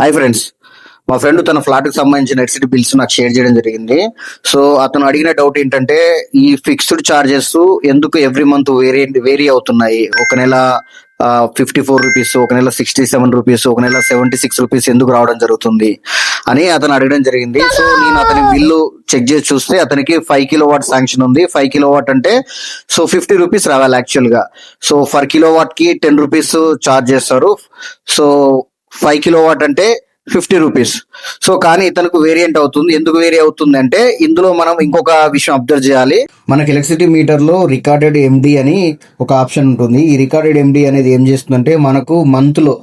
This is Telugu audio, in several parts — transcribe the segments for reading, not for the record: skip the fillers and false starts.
Hi friends. మా ఫ్రెండ్ తన ఫ్లాట్‌కి సంబంధించిన ఎలక్ట్రిసిటీ బిల్స్ నాకు షేర్ చేయడం జరిగింది. సో, అతను అడిగిన డౌట్ ఏంటంటే, ఈ ఫిక్స్డ్ చార్జెస్ ఎందుకు ఎవ్రీ మంత్ వేరీ అవుతున్నాయి? ఒక నెల రూ. 54, ఒక నెల రూ. 67, ఒక నెల రూ. 76 ఎందుకు రావడం జరుగుతుంది అని అతను అడగడం జరిగింది. సో, నేను అతని బిల్లు చెక్ చేసి చూస్తే అతనికి 5 కిలోవాట్ శాంక్షన్ ఉంది. 5 కిలోవాట్ అంటే సో రూ. 50 రావాలి యాక్చువల్‌గా. సో, ఫర్ కిలోవాట్‌కి రూ. 10 చార్జ్ చేస్తారు. సో, 5 కిలోవాట్ అంటే రూ. 50. సో కానీ ఇతనికి వేరియంట్ అవుతుంది. ఎందుకు వేరీ అవుతుంది అంటే ఇందులో మనం ఇంకొక విషయం అబ్జర్వ్ చేయాలి. మనకి ఎలక్ట్రిసిటీ మీటర్ లో రికార్డెడ్ ఎండి అని ఒక ఆప్షన్ ఉంటుంది. ఈ రికార్డెడ్ ఎండి అనేది ఏం చేస్తుందంటే మనకు మంత్ లో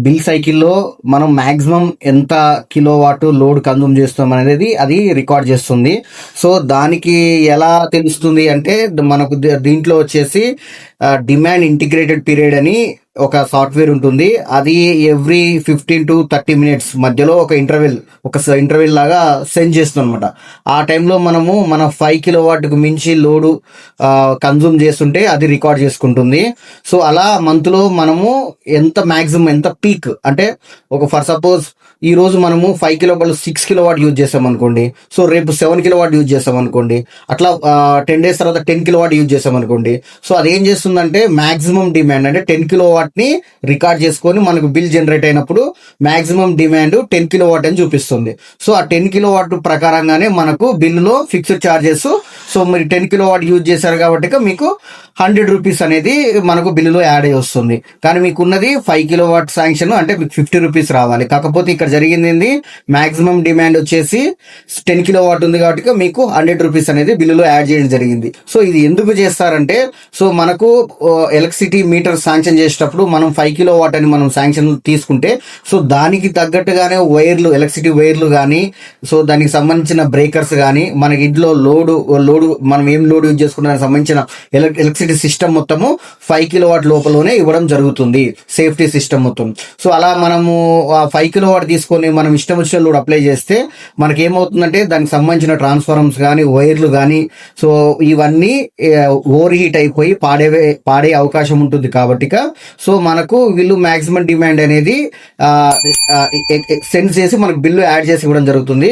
బిల్ సైకిల్లో మనం మాక్సిమం ఎంత కిలోవాట్ లోడ్ కన్జ్యూమ్ చేస్తాం అనేది అది రికార్డ్ చేస్తుంది. సో దానికి ఎలా తెలుస్తుంది అంటే మనకు దీంట్లో వచ్చేసి డిమాండ్ ఇంటిగ్రేటెడ్ పీరియడ్ అని ఒక సాఫ్ట్వేర్ ఉంటుంది. అది ఎవ్రీ 15 to 30 minutes మధ్యలో ఒక ఇంటర్వెల్ లాగా సెండ్ చేస్తుంది అనమాట. ఆ టైంలో మనము మన 5 కిలోవాట్కు మించి లోడు కన్జ్యూమ్ చేస్తుంటే అది రికార్డ్ చేసుకుంటుంది. సో అలా మంత్లో మనము ఎంత మ్యాక్సిమం ఎంత పీక్ అంటే ఫర్ సపోజ్ ఈ రోజు మనము 5 కిలోవాట్ 6 కిలోవాట్ యూజ్ చేసాం అనుకోండి. సో రేపు 7 కిలోవాట్ యూజ్ చేసాం అనుకోండి. అట్లా 10 days తర్వాత 10 కిలోవాట్ యూజ్ చేసాం అనుకోండి. సో అది ఏం చేస్తుందంటే మాక్సిమం డిమాండ్ అంటే 10 కిలోవాట్ ని రికార్డ్ చేసుకొని మనకు బిల్ జనరేట్ అయినప్పుడు మాక్సిమం డిమాండ్ 10 కిలోవాట్ అని చూపిస్తుంది. సో ఆ 10 కిలోవాట్ ప్రకారంగానే మనకు బిల్లులో ఫిక్స్డ్ చార్జెస్. సో మీరు 10 కిలోవాట్ యూజ్ చేశారు కాబట్టి మీకు రూ. 100 అనేది మనకు బిల్లులో యాడ్ అయ్యి వస్తుంది. కానీ మీకు ఉన్నది 5 కిలోవాట్ శాంక్షన్ అంటే మీకు రూ. 50 రావాలి. కాకపోతే ఇక్కడ జరిగింది మాక్సిమం డిమాండ్ వచ్చేసి 10 కిలోవాట్ ఉంది కాబట్టి మీకు రూ. 100 అనేది బిల్లులో యాడ్ చేయడం జరిగింది. సో ఇది ఎందుకు చేస్తారంటే సో మనకు ఎలక్ట్రిసిటీ మీటర్ శాంక్షన్ చేసేటప్పుడు మనం 5 కిలోవాట్ అని మనం శాంక్షన్ తీసుకుంటే సో దానికి తగ్గట్టుగానే ఎలక్ట్రిసిటీ వైర్లు కానీ సో దానికి సంబంధించిన బ్రేకర్స్ కానీ మనకి ఇంట్లో లోడు మనం ఏం లోడ్ యూజ్ చేసుకున్నానికి సంబంధించిన ఎలక్ట్రిసిటీ సిస్టమ్ మొత్తము 5 కిలోవాట్ లోపలనే ఇవ్వడం జరుగుతుంది. సేఫ్టీ సిస్టమ్ మొత్తం. సో అలా మనము 5 కిలోవాట్ తీసుకొని మనం ఇష్టం వచ్చిన లోడ్ అప్లై చేస్తే మనకి ఏమవుతుందంటే దానికి సంబంధించిన ట్రాన్స్ఫార్మర్స్ కానీ వైర్లు కానీ సో ఇవన్నీ ఓవర్ హీట్ అయిపోయి పాడే అవకాశం ఉంటుంది కాబట్టి సో మనకు వీళ్ళు మాక్సిమం డిమాండ్ అనేది సెండ్ చేసి మనకు బిల్లు యాడ్ చేసి ఇవ్వడం జరుగుతుంది.